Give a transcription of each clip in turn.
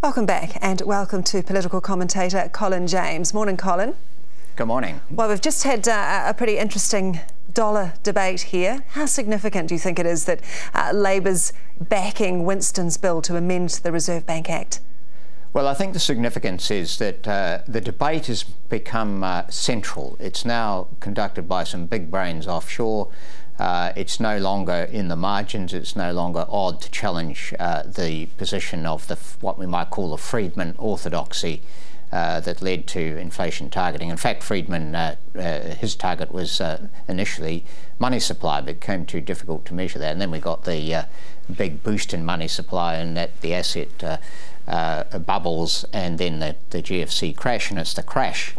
Welcome back and welcome to Political Commentator Colin James. Morning, Colin. Good morning. Well, we've just had a pretty interesting dollar debate here. How significant do you think it is that Labour's backing Winston's bill to amend the Reserve Bank Act? Well, I think the significance is that the debate has become central. It's now conducted by some big brains offshore. It's no longer in the margins. It's no longer odd to challenge the position of what we might call the Friedman orthodoxy that led to inflation targeting. In fact, Friedman, his target was initially money supply, but it became too difficult to measure that. And then we got the big boost in money supply and the asset bubbles, and then the GFC crash, and it's the crash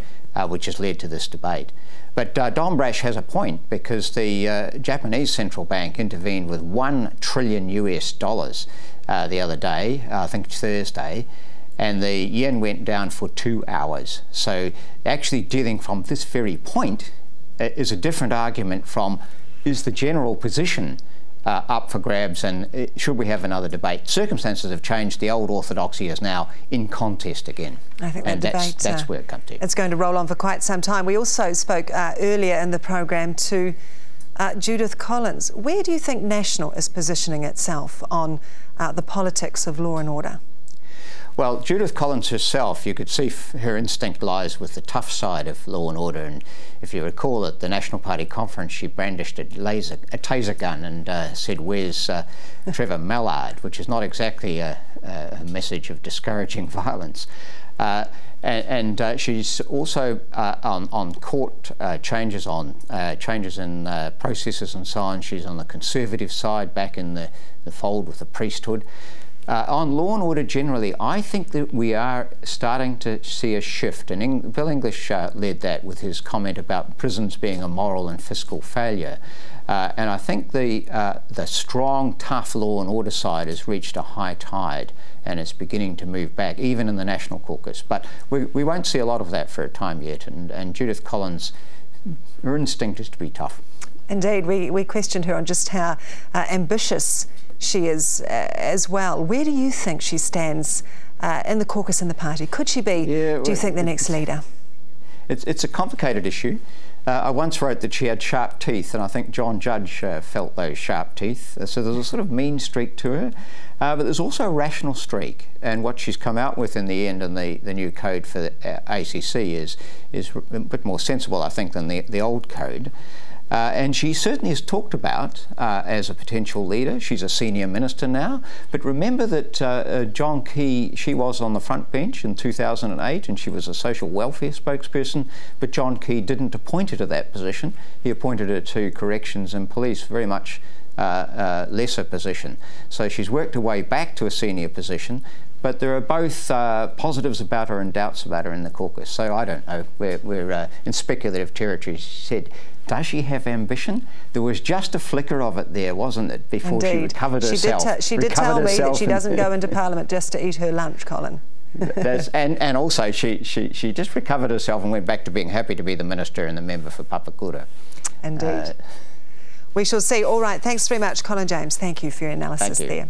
which has led to this debate. But Don Brash has a point, because the Japanese central bank intervened with $1 trillion US the other day, I think it's Thursday, and the yen went down for 2 hours. So actually dealing from this very point is a different argument from, is the general position up for grabs, and should we have another debate? Circumstances have changed. The old orthodoxy is now in contest again. I think that debate, that's where it comes to. It's going to roll on for quite some time. We also spoke earlier in the programme to Judith Collins. Where do you think National is positioning itself on the politics of law and order? Well, Judith Collins herself, you could see her instinct lies with the tough side of law and order. And if you recall, at the National Party conference, she brandished a taser gun and said, "Where's Trevor Mallard?" which is not exactly a message of discouraging violence. She's also on court changes in processes and so on. She's on the Conservative side, back in the fold with the priesthood. On law and order generally, I think that we are starting to see a shift, and Bill English led that with his comment about prisons being a moral and fiscal failure. And I think the strong, tough law and order side has reached a high tide, and it's beginning to move back, even in the National Caucus. But we won't see a lot of that for a time yet, and Judith Collins, her instinct is to be tough. Indeed, we questioned her on just how ambitious she is as well. Where do you think she stands in the caucus and the party? Could she be, do you think, the next leader? It's a complicated issue. I once wrote that she had sharp teeth, and I think John Judge felt those sharp teeth. So there's a sort of mean streak to her, but there's also a rational streak. And what she's come out with in the end, and the new code for the ACC is a bit more sensible, I think, than the old code. And she certainly is talked about as a potential leader. She's a senior minister now. But remember that John Key, she was on the front bench in 2008, and she was a social welfare spokesperson, but John Key didn't appoint her to that position. He appointed her to corrections and police, very much lesser position. So she's worked her way back to a senior position, but there are both positives about her and doubts about her in the caucus. So I don't know. We're in speculative territory. She said, does she have ambition? There was just a flicker of it there, wasn't it, before Indeed. She recovered herself. She did tell me that she doesn't go into Parliament just to eat her lunch, Colin. and also she just recovered herself and went back to being happy to be the minister and the member for Papakura. Indeed. We shall see. All right, thanks very much, Colin James. Thank you for your analysis there.